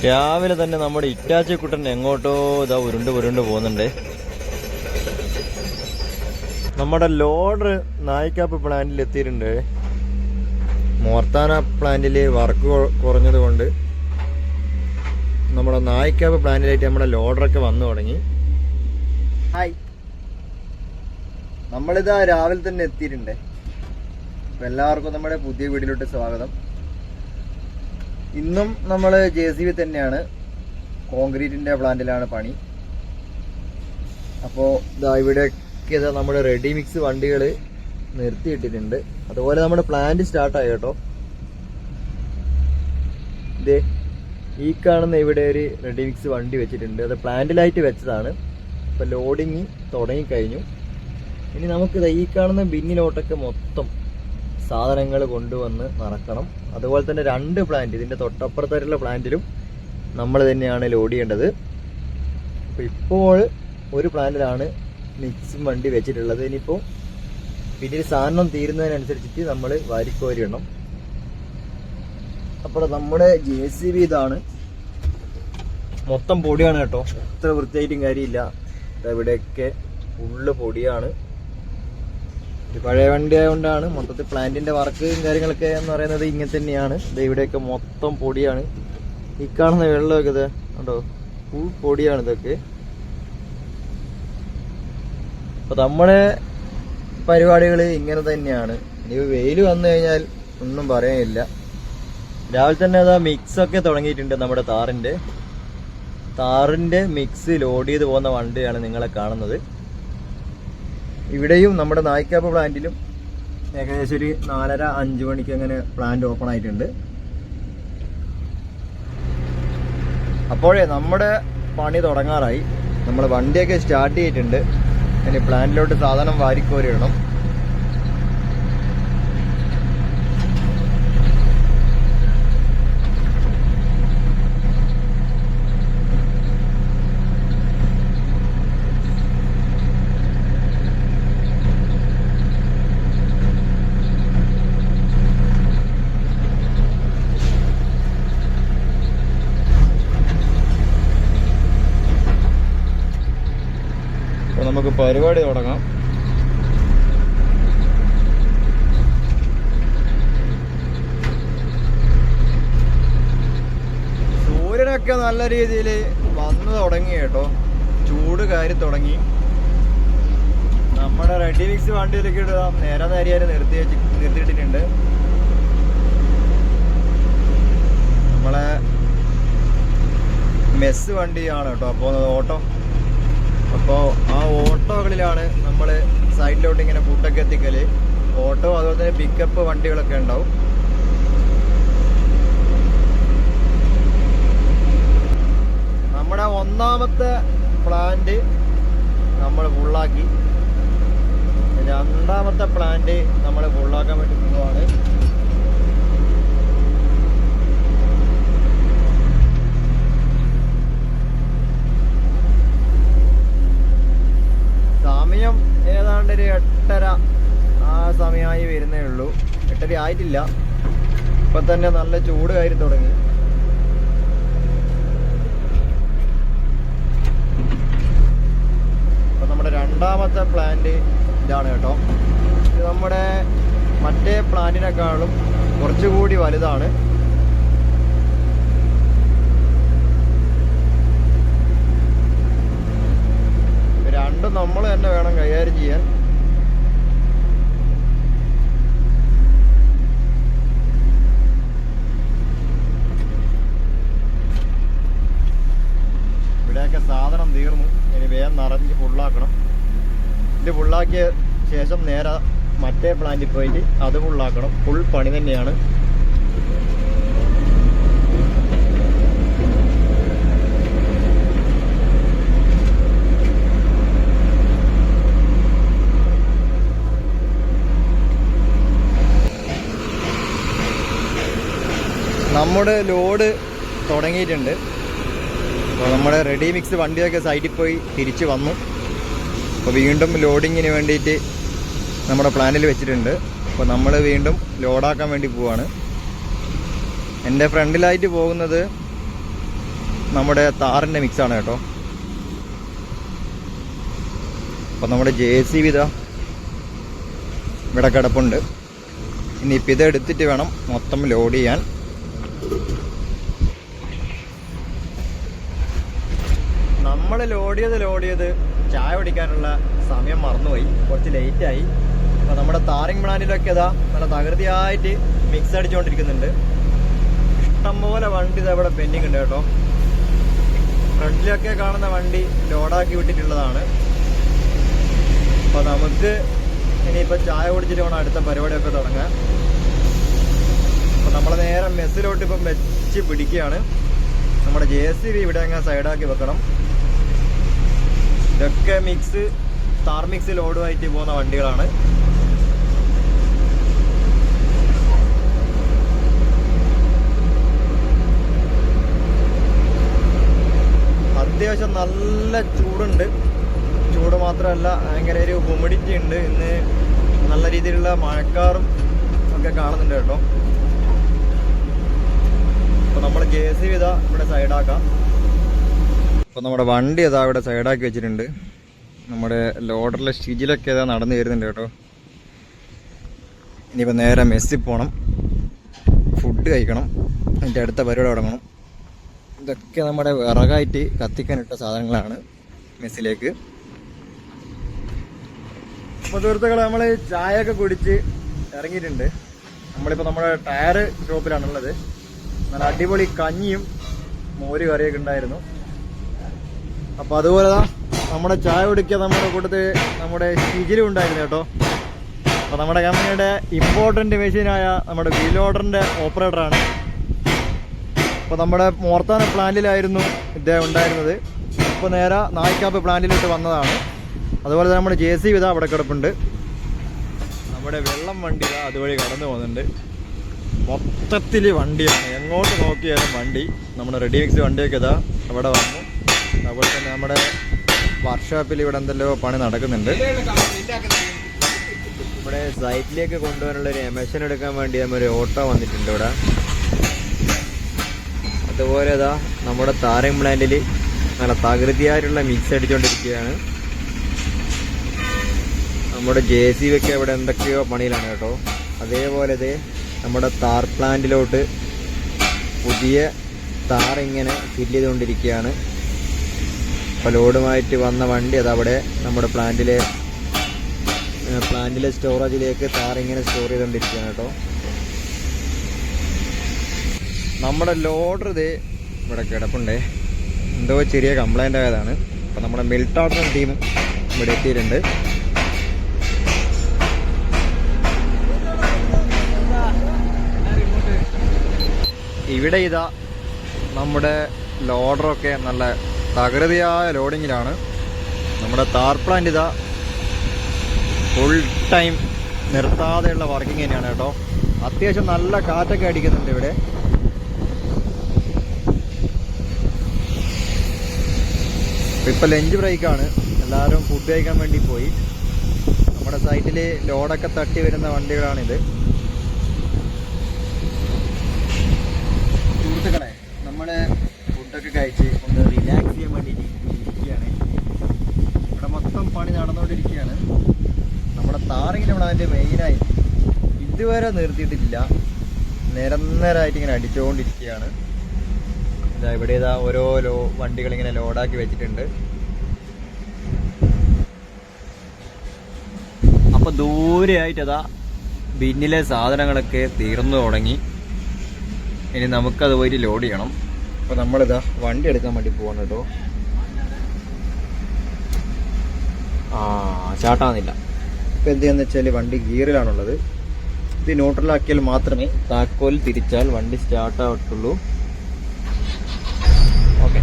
രാവിലെ തന്നെ നമ്മുടെ ഇറ്റാച്ചി കുട്ടൻ എങ്ങോട്ടോ ഇതാ ഉരുണ്ട് പോകുന്നുണ്ട്. നമ്മുടെ ലോഡർ നായിക്കാപ്പ് പ്ലാന്റിൽ എത്തിയിട്ടുണ്ട്. മോർത്താന പ്ലാന്റിൽ വർക്ക് കുറഞ്ഞത് കൊണ്ട് നമ്മുടെ നായിക്കാപ്പ് പ്ലാന്റിലായിട്ട് നമ്മുടെ ലോഡറൊക്കെ വന്നു തുടങ്ങി. ഹായ്, നമ്മളിതാ രാവിലെ തന്നെ എത്തിയിട്ടുണ്ട്. അപ്പം എല്ലാവർക്കും നമ്മുടെ പുതിയ വീഡിയോയിലോട്ട് സ്വാഗതം. ഇന്നും നമ്മൾ JCB തന്നെയാണ്, കോൺക്രീറ്റിൻ്റെ പ്ലാന്റിലാണ് പണി. അപ്പോൾ ഇതാ ഇവിടെയൊക്കെ ഇതാ നമ്മുടെ റെഡി മിക്സ് വണ്ടികൾ നിർത്തിയിട്ടിട്ടുണ്ട്. അതുപോലെ നമ്മുടെ പ്ലാന്റ് സ്റ്റാർട്ടായി കേട്ടോ. ഇതേ ഈ കാണുന്ന ഇവിടെ ഒരു റെഡി മിക്സ് വണ്ടി വെച്ചിട്ടുണ്ട്. അത് പ്ലാന്റിലായിട്ട് വെച്ചതാണ്. ഇപ്പം ലോഡിങ് തുടങ്ങിക്കഴിഞ്ഞു. ഇനി നമുക്കിത് ഈ കാണുന്ന ബിന്നിലോട്ടൊക്കെ മൊത്തം സാധനങ്ങൾ കൊണ്ടുവന്ന് നിറക്കണം. അതുപോലെ തന്നെ 2 പ്ലാന്റ്, ഇതിൻ്റെ തൊട്ടപ്പുറത്തുള്ള പ്ലാന്റിലും നമ്മൾ തന്നെയാണ് ലോഡ് ചെയ്യേണ്ടത്. അപ്പോൾ ഇപ്പോൾ ഒരു പ്ലാന്റിലാണ് മിക്സും വണ്ടി വെച്ചിട്ടുള്ളത്. ഇനിയിപ്പോൾ പിന്നീട് സാധനം തീരുന്നതിനനുസരിച്ചിട്ട് നമ്മൾ വാരിക്കോരിടണം. അപ്പോൾ നമ്മുടെ JCB ഇതാണ്. മൊത്തം പൊടിയാണ് കേട്ടോ, അത്ര വൃത്തിയായിട്ടും കാര്യമില്ല. ഇവിടെയൊക്കെ ഫുള്ള് പൊടിയാണ്. പഴയ വണ്ടി ആയതുകൊണ്ടാണ് മൊത്തത്തിൽ പ്ലാന്റിന്റെ വർക്കും കാര്യങ്ങളൊക്കെ എന്ന് പറയുന്നത് ഇങ്ങനെ തന്നെയാണ്. ഇവിടെയൊക്കെ മൊത്തം പൊടിയാണ്. ഈ കാണുന്ന വെള്ളമൊക്കെ ഇത് കണ്ടോ, ഫുൾ പൊടിയാണ് ഇതൊക്കെ. അപ്പൊ നമ്മുടെ പരിപാടികൾ ഇങ്ങനെ തന്നെയാണ്. ഇനി വെയിൽ വന്നു കഴിഞ്ഞാൽ ഒന്നും പറയാനില്ല. രാവിലെ തന്നെ അതാ മിക്സൊക്കെ തുടങ്ങിയിട്ടുണ്ട്. നമ്മുടെ താറിന്റെ മിക്സ് ലോഡ് ചെയ്ത് പോകുന്ന വണ്ടിയാണ് നിങ്ങളെ കാണുന്നത്. ഇവിടെയും നമ്മുടെ നായിക്കാപ്പ് പ്ലാന്റിലും ഏകദേശം ഒരു 4:30-5 മണിക്ക് അങ്ങനെ പ്ലാന്റ് ഓപ്പൺ ആയിട്ടുണ്ട്. അപ്പോഴേ നമ്മുടെ പണി തുടങ്ങാറായി. നമ്മൾ വണ്ടിയൊക്കെ സ്റ്റാർട്ട് ചെയ്തിട്ടുണ്ട്. ഇനി പ്ലാന്റിലോട്ട് സാധനം വാരിക്കോരിടണം. നമുക്ക് പരിപാടി തുടങ്ങാം. സൂര്യനൊക്കെ നല്ല രീതിയിൽ വന്നു തുടങ്ങി കേട്ടോ, ചൂട് കയറി തുടങ്ങി. നമ്മുടെ റെഡി മിക്സ് വണ്ടിയിലേക്ക് ഇടുക നേരെ നിർത്തിയിട്ടിട്ടുണ്ട്. നമ്മളെ മെസ്സ് വണ്ടിയാണ് കേട്ടോ പോകുന്നത്, ഓട്ടോ. അപ്പോൾ ആ ഓട്ടോകളിലാണ് നമ്മൾ സൈഡിലോട്ട് ഇങ്ങനെ ഫുഡൊക്കെ എത്തിക്കല്. ഓട്ടോ അതുപോലെ തന്നെ പിക്കപ്പ് വണ്ടികളൊക്കെ ഉണ്ടാവും. നമ്മുടെ 1ാമത്തെ പ്ലാന്റ് നമ്മൾ ഫുള്ളാക്കി. 2ാമത്തെ പ്ലാന്റ് നമ്മൾ ഫുള്ളാക്കാൻ വേണ്ടി പോവുകയാണ്. സമയം ഏതാണ്ട് ഒരു 8:30 ആ സമയമായി വരുന്നേ ഉള്ളൂ. 8:30 ആയിട്ടില്ല. ഇപ്പം തന്നെ നല്ല ചൂട് കയറി തുടങ്ങി. അപ്പം നമ്മുടെ 2ാമത്തെ പ്ലാന്റ് ഇതാണ് കേട്ടോ. ഇത് നമ്മുടെ മറ്റേ പ്ലാന്റിനേക്കാളും കുറച്ചുകൂടി വലുതാണ്. രണ്ടും നമ്മൾ തന്നെ വേണം കൈകാര്യം ചെയ്യാൻ. ഇവിടെയൊക്കെ സാധനം തീർന്നു. ഇനി വേഗം നിറഞ്ഞ് ഫുള്ളാക്കണം. ഇത് ഫുള്ളാക്കിയ ശേഷം നേരെ മറ്റേ പ്ലാന്റിൽ പോയിട്ട് അത് ഫുള്ളാക്കണം. ഫുൾ പണി തന്നെയാണ്. നമ്മുടെ ലോഡ് തുടങ്ങിയിട്ടുണ്ട്. അപ്പോൾ നമ്മുടെ റെഡി മിക്സ് വണ്ടിയൊക്കെ സൈഡിൽ പോയി തിരിച്ച് വന്നു. അപ്പോൾ വീണ്ടും ലോഡിങ്ങിന് വേണ്ടിയിട്ട് നമ്മുടെ പ്ലാനിൽ വെച്ചിട്ടുണ്ട്. അപ്പോൾ നമ്മൾ വീണ്ടും ലോഡാക്കാൻ വേണ്ടി പോവാണ്. എൻ്റെ ഫ്രണ്ടിലായിട്ട് പോകുന്നത് നമ്മുടെ താറിൻ്റെ മിക്സാണ് കേട്ടോ. അപ്പം നമ്മുടെ JCB ഇതാ ഇവിടെ കിടപ്പുണ്ട്. ഇനിയിപ്പോൾ ഇത് എടുത്തിട്ട് വേണം മൊത്തം ലോഡ് ചെയ്യാൻ. നമ്മൾ ലോഡ് ചെയ്ത് ചായ കുടിക്കാനുള്ള സമയം മറന്നുപോയി, കുറച്ച് ലേറ്റായി. അപ്പോൾ നമ്മുടെ താറിങ് പ്ലാന്റിലൊക്കെ ഇതാ നല്ല തകൃതിയായിട്ട് മിക്സ് അടിച്ചുകൊണ്ടിരിക്കുന്നുണ്ട്. ഇഷ്ടംപോലെ വണ്ടി ഇതാ ഇവിടെ പെൻഡിങ് ഉണ്ട് കേട്ടോ. ഫ്രണ്ടിലൊക്കെ കാണുന്ന വണ്ടി ലോഡാക്കി വിട്ടിട്ടുള്ളതാണ്. അപ്പോൾ നമുക്ക് ഇനിയിപ്പോൾ ചായ കുടിച്ചിട്ട് വേണം അടുത്ത പരിപാടിയൊക്കെ തുടങ്ങാൻ. അപ്പോൾ നമ്മൾ നേരെ മെസ്സിലോട്ട് ഇപ്പം വെച്ച് പിടിക്കുകയാണ്. നമ്മുടെ JCB ഇവിടെ അങ്ങനെ സൈഡാക്കി വെക്കണം. ഇതൊക്കെ താർ മിക്സ് ലോഡുമായിട്ട് പോകുന്ന വണ്ടികളാണ്. അത്യാവശ്യം നല്ല ചൂടുണ്ട്. ചൂട് മാത്രമല്ല, ഭയങ്കര ഒരു ഹ്യൂമിഡിറ്റി ഉണ്ട്. ഇന്ന് നല്ല രീതിയിലുള്ള മഴക്കാറും ഒക്കെ കാണുന്നുണ്ട് കേട്ടോ. അപ്പോൾ നമ്മൾ JCB ഇതാ ഇവിടെ സൈഡാക്കാം. അപ്പോൾ നമ്മുടെ വണ്ടി ഇതാ ഇവിടെ സൈഡാക്കി വെച്ചിട്ടുണ്ട്. നമ്മുടെ ലോഡറിലെ ഷിജിലൊക്കെ ഇതാ നടന്നു വരുന്നുണ്ട് കേട്ടോ. ഇനിയിപ്പോൾ നേരെ മെസ്സിൽ പോകണം, ഫുഡ് കഴിക്കണം, അതിൻ്റെ അടുത്ത പരിപാടി തുടങ്ങണം. ഇതൊക്കെ നമ്മുടെ വിറകായിട്ട് കത്തിക്കാനിട്ട സാധനങ്ങളാണ് മെസ്സിലേക്ക്. അപ്പോൾ സുഹൃത്തുക്കളെ, നമ്മൾ ചായയൊക്കെ കുടിച്ച് ഇറങ്ങിയിട്ടുണ്ട്. നമ്മളിപ്പോൾ നമ്മുടെ ടയർ ഷോപ്പിലാണുള്ളത്. നല്ല അടിപൊളി കഞ്ഞിയും മോര് കറിയൊക്കെ ഉണ്ടായിരുന്നു. അപ്പോൾ അതുപോലെ നമ്മുടെ ചായ കുടിക്കുക നമ്മുടെ കൂട്ടത്തിൽ നമ്മുടെ ഷിജിലും ഉണ്ടായിരുന്നു കേട്ടോ. അപ്പോൾ നമ്മുടെ കമ്പനിയുടെ ഇമ്പോർട്ടൻ്റ് മെഷീനായ നമ്മുടെ വീൽ ഓർഡറിൻ്റെ ഓപ്പറേറ്ററാണ്. അപ്പോൾ നമ്മുടെ മോർത്താന പ്ലാന്റിലായിരുന്നു ഇദ്ദേഹം ഉണ്ടായിരുന്നത്. ഇപ്പോൾ നേരെ നായിക്കാപ്പ് പ്ലാന്റിലോട്ട് വന്നതാണ്. അതുപോലെ തന്നെ നമ്മുടെ JCB ഇതാ അവിടെ കിടപ്പുണ്ട്. നമ്മുടെ വെള്ളം വണ്ടി ഇതാ അതുവഴി കടന്നു പോകുന്നുണ്ട്. മൊത്തത്തിൽ വണ്ടിയാണ്, എങ്ങോട്ട് നോക്കിയാലും വണ്ടി. നമ്മുടെ റെഡി മിക്സ് വണ്ടിയൊക്കെ ഇതാ അവിടെ വന്നു. അതുപോലെ തന്നെ നമ്മുടെ വർക്ക്ഷോപ്പിൽ ഇവിടെ എന്തെല്ലോ പണി നടക്കുന്നുണ്ട്. ഇവിടെ സൈറ്റിലേക്ക് കൊണ്ടുപോകാനുള്ളൊരു എമഷൻ എടുക്കാൻ വേണ്ടി നമ്മളൊരു ഓട്ടോ വന്നിട്ടുണ്ട് ഇവിടെ. അതുപോലെ ഇതാ നമ്മുടെ താരങ് പ്ലാന്റിൽ നല്ല തകൃതിയായിട്ടുള്ള മിക്സ് അടിച്ചുകൊണ്ടിരിക്കുകയാണ്. നമ്മുടെ JCB ഒക്കെ ഇവിടെ എന്തൊക്കെയോ പണിയിലാണ് കേട്ടോ. അതേപോലെ ഇത് നമ്മുടെ താർ പ്ലാന്റിലോട്ട് പുതിയ താർ ഇങ്ങനെ ഫില്ല് ചെയ്തുകൊണ്ടിരിക്കുകയാണ്. അപ്പോൾ ലോഡുമായിട്ട് വന്ന വണ്ടി അതവിടെ നമ്മുടെ പ്ലാന്റിലെ സ്റ്റോറേജിലേക്ക് താർ ഇങ്ങനെ സ്റ്റോർ ചെയ്തുകൊണ്ടിരിക്കുകയാണ് കേട്ടോ. നമ്മുടെ ലോഡർ ഇത് ഇവിടെ കിടപ്പുണ്ടേ, എന്തോ ചെറിയ കംപ്ലൈൻ്റ് ആയതാണ്. അപ്പോൾ നമ്മുടെ മിൽട്ട് ഓർഡർ ടീം ഇവിടെ എത്തിയിട്ടുണ്ട്. ഇവിടെ ഇതാ നമ്മുടെ ലോഡറൊക്കെ നല്ല തകൃതിയായ ലോഡിങ്ങിലാണ്. നമ്മുടെ താർ പ്ലാന്റ് ഇതാ ഫുൾ ടൈം നിർത്താതെയുള്ള വർക്കിംഗ് തന്നെയാണ് കേട്ടോ. അത്യാവശ്യം നല്ല കാറ്റൊക്കെ അടിക്കുന്നുണ്ട് ഇവിടെ. ഇപ്പോൾ ലഞ്ച് ബ്രേക്കാണ്, എല്ലാവരും ഫുഡ് കഴിക്കാൻ വേണ്ടി പോയി. നമ്മുടെ സൈറ്റിൽ ലോഡൊക്കെ തട്ടി വരുന്ന വണ്ടികളാണിത്. സുഹൃത്തുക്കളെ, നമ്മുടെ ഫുഡൊക്കെ കഴിച്ച് ഒന്ന് റിലാക്സ് ചെയ്യാൻ വേണ്ടി ഇരിക്കുകയാണ്. ഇവിടെ മൊത്തം പണി നടന്നുകൊണ്ടിരിക്കുകയാണ്. നമ്മുടെ താറിങ്ങിൻ്റെ പ്ലാന്റ് മെയിനായി ഇതുവരെ നിർത്തിയിട്ടില്ല, നിരന്തരമായിട്ട് ഇങ്ങനെ അടിച്ചുകൊണ്ടിരിക്കുകയാണ്. ഇവിടെ ഇതാ ഓരോ വണ്ടികൾ ഇങ്ങനെ ലോഡാക്കി വെച്ചിട്ടുണ്ട്. അപ്പോൾ ദൂരെയായിട്ട് അതാ ബിന്നിലെ സാധനങ്ങളൊക്കെ തീർന്നു തുടങ്ങി. ഇനി നമുക്കത് പോയിട്ട് ലോഡ് ചെയ്യണം. അപ്പോൾ നമ്മളിതാ വണ്ടി എടുക്കാൻ വേണ്ടി പോകണം കേട്ടോ. സ്റ്റാർട്ടാകുന്നില്ല. ഇപ്പോൾ എന്ത് ചെയ്യാന്ന് വെച്ചാൽ വണ്ടി ഗിയറിലാണുള്ളത്. ഇത് ന്യൂട്രലാക്കിയാൽ മാത്രമേ താക്കോൽ തിരിച്ചാൽ വണ്ടി സ്റ്റാർട്ടാവത്തുള്ളൂ. ഓക്കെ,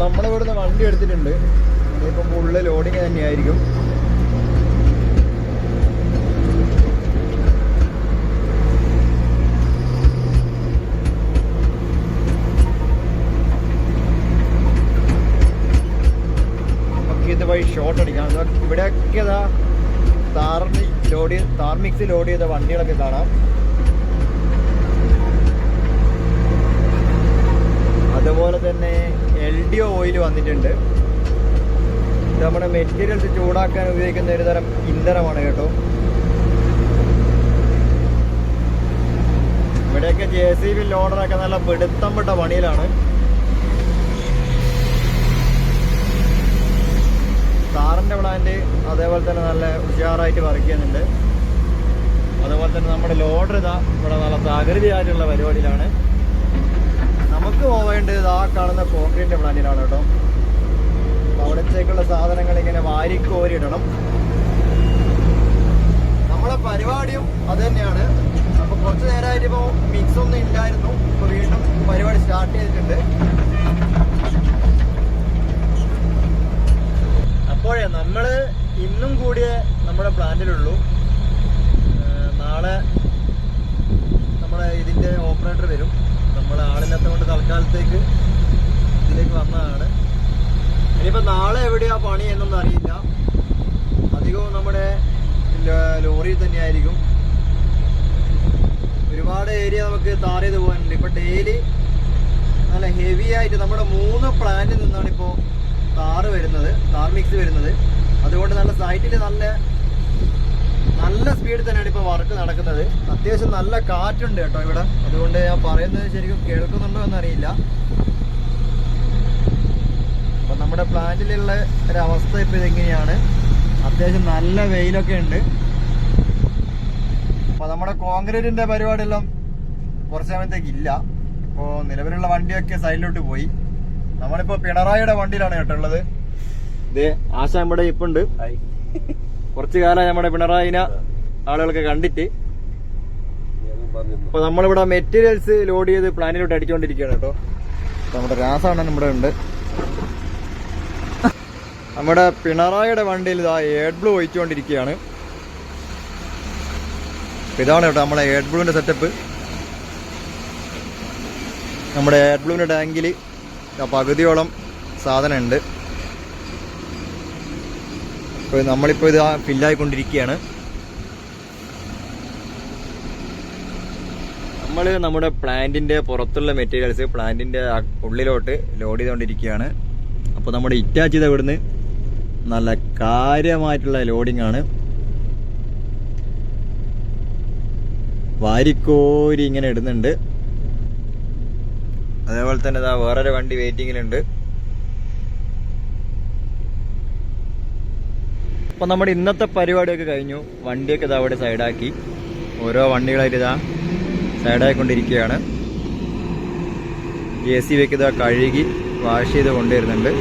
നമ്മളിവിടുന്ന് വണ്ടി എടുത്തിട്ടുണ്ട്. ഇനിയിപ്പം ഫുള്ള് ലോഡിങ് തന്നെയായിരിക്കും. ഷോട്ട് അടിക്കാം. ഇവിടെയൊക്കെ ഇതാ താർ മിക്സ് ലോഡ് ചെയ്ത വണ്ടികളൊക്കെ കാണാം. അതുപോലെ തന്നെ LDO ഓയിൽ വന്നിട്ടുണ്ട്. ഇത് നമ്മുടെ മെറ്റീരിയൽസ് ചൂടാക്കാൻ ഉപയോഗിക്കുന്ന ഒരു തരം ഇന്ധനമാണ് കേട്ടോ. ഇവിടെയൊക്കെ JCB ലോഡറൊക്കെ നല്ല പിടുത്തം പെട്ട പണിയിലാണ്. കാറിൻ്റെ പ്ലാന്റ് അതേപോലെ തന്നെ നല്ല ഉഷാറായിട്ട് വർക്ക് ചെയ്യുന്നുണ്ട്. അതുപോലെ തന്നെ നമ്മുടെ ലോഡർ ഇതാ ഇവിടെ നല്ല തകൃതിയായിട്ടുള്ള പരിപാടിയിലാണ്. നമുക്ക് പോവേണ്ടത് ഇതാ കാണുന്ന കോൺക്രീറ്റിൻ്റെ പ്ലാന്റിലാണ് കേട്ടോ. അവിടത്തേക്കുള്ള സാധനങ്ങൾ ഇങ്ങനെ വാരിക്കോരിയിടണം. നമ്മളെ പരിപാടിയും അത് തന്നെയാണ്. അപ്പോൾ കുറച്ച് നേരമായിട്ട് ഇപ്പോൾ മിക്സ് ഒന്നും ഇല്ലായിരുന്നു. ഇപ്പോൾ വീണ്ടും പരിപാടി സ്റ്റാർട്ട് ചെയ്തിട്ടുണ്ട്. അപ്പോഴേ നമ്മൾ ഇന്നും കൂടിയേ നമ്മുടെ പ്ലാന്റിലുള്ളൂ. നാളെ നമ്മുടെ ഇതിൻ്റെ ഓപ്പറേറ്റർ വരും. നമ്മളെ ആളില്ലാത്ത കൊണ്ട് തൽക്കാലത്തേക്ക് ഇതിലേക്ക് വന്നതാണ്. ഇനിയിപ്പോൾ നാളെ എവിടെയാ പണി എന്നൊന്നും അറിയില്ല. അധികവും നമ്മുടെ ലോറിയിൽ തന്നെയായിരിക്കും. ഒരുപാട് ഏരിയ നമുക്ക് താർ ചെയ്ത് പോകാനുണ്ട്. ഇപ്പോൾ ഡെയിലി നല്ല ഹെവി ആയിട്ട് നമ്മുടെ 3 പ്ലാന്റിൽ നിന്നാണ് ഇപ്പോൾ താർ മിക്സ് വരുന്നത്. അതുകൊണ്ട് നല്ല സൈറ്റിൽ നല്ല സ്പീഡിൽ തന്നെയാണ് ഇപ്പോൾ വർക്ക് നടക്കുന്നത്. അത്യാവശ്യം നല്ല കാറ്റുണ്ട് കേട്ടോ ഇവിടെ. അതുകൊണ്ട് ഞാൻ പറയുന്നത് ശരിക്കും കേൾക്കുന്നുണ്ടോ എന്നറിയില്ല. അപ്പം നമ്മുടെ പ്ലാന്റിലുള്ള ഒരവസ്ഥ ഇപ്പോൾ ഇതെങ്ങനെയാണ്. അത്യാവശ്യം നല്ല വെയിലൊക്കെ ഉണ്ട്. അപ്പോൾ നമ്മുടെ കോൺക്രീറ്റിൻ്റെ പരിപാടിയെല്ലാം കുറച്ച് സമയത്തേക്ക് ഇല്ല. ഇപ്പോൾ നിലവിലുള്ള വണ്ടിയൊക്കെ സൈഡിലോട്ട് പോയി. നമ്മളിപ്പോൾ പിണറായിയുടെ വണ്ടിയിലാണ് കേട്ടോ ഉള്ളത്. ഇതേ ആശ നമ്മുടെ ഇപ്പം ഉണ്ട്. കുറച്ചു കാലം നമ്മുടെ പിണറായിനെ ആളുകളൊക്കെ കണ്ടിട്ട്. അപ്പോൾ നമ്മളിവിടെ മെറ്റീരിയൽസ് ലോഡ് ചെയ്ത് പ്ലാനിലോട്ട് അടിച്ചുകൊണ്ടിരിക്കുകയാണ് കേട്ടോ. നമ്മുടെ രാസാണ് ഇവിടെ ഉണ്ട്. നമ്മുടെ പിണറായിയുടെ വണ്ടിയിൽ ഇതാ എയർ ബ്ലൂ ഒഴിച്ചുകൊണ്ടിരിക്കുകയാണ്. ഇതാണ് കേട്ടോ നമ്മളെ എയർ ബ്ലൂവിൻ്റെ സെറ്റപ്പ്. നമ്മുടെ എയർ ബ്ലൂവിൻ്റെ ടാങ്കിൽ പകുതിയോളം സാധനം ഉണ്ട്. അപ്പോൾ നമ്മളിപ്പോൾ ഇത് ഫില്ലായിക്കൊണ്ടിരിക്കുകയാണ്. നമ്മൾ നമ്മുടെ പ്ലാന്റിൻ്റെ പുറത്തുള്ള മെറ്റീരിയൽസ് പ്ലാന്റിൻ്റെ ഉള്ളിലോട്ട് ലോഡ് ചെയ്തുകൊണ്ടിരിക്കുകയാണ്. അപ്പോൾ നമ്മുടെ ഇറ്റാച്ച് ചെയ്ത ഇവിടുന്ന് നല്ല കാര്യമായിട്ടുള്ള ലോഡിംഗ് ആണ്. വാരിക്കോരി ഇങ്ങനെ ഇടുന്നുണ്ട്. അതേപോലെ തന്നെ ഇതാ വേറൊരു വണ്ടി വെയിറ്റിങ്ങിലുണ്ട്. അപ്പോൾ നമ്മുടെ ഇന്നത്തെ പരിപാടിയൊക്കെ കഴിഞ്ഞു. വണ്ടിയൊക്കെ ഇതാ അവിടെ സൈഡാക്കി. ഓരോ വണ്ടികളായിട്ട് ഇതാ സൈഡായിക്കൊണ്ടിരിക്കുകയാണ്. JCB ഒക്കെ ഇതാ കഴുകി വാഷ് ചെയ്ത് കൊണ്ടുവരുന്നുണ്ട്.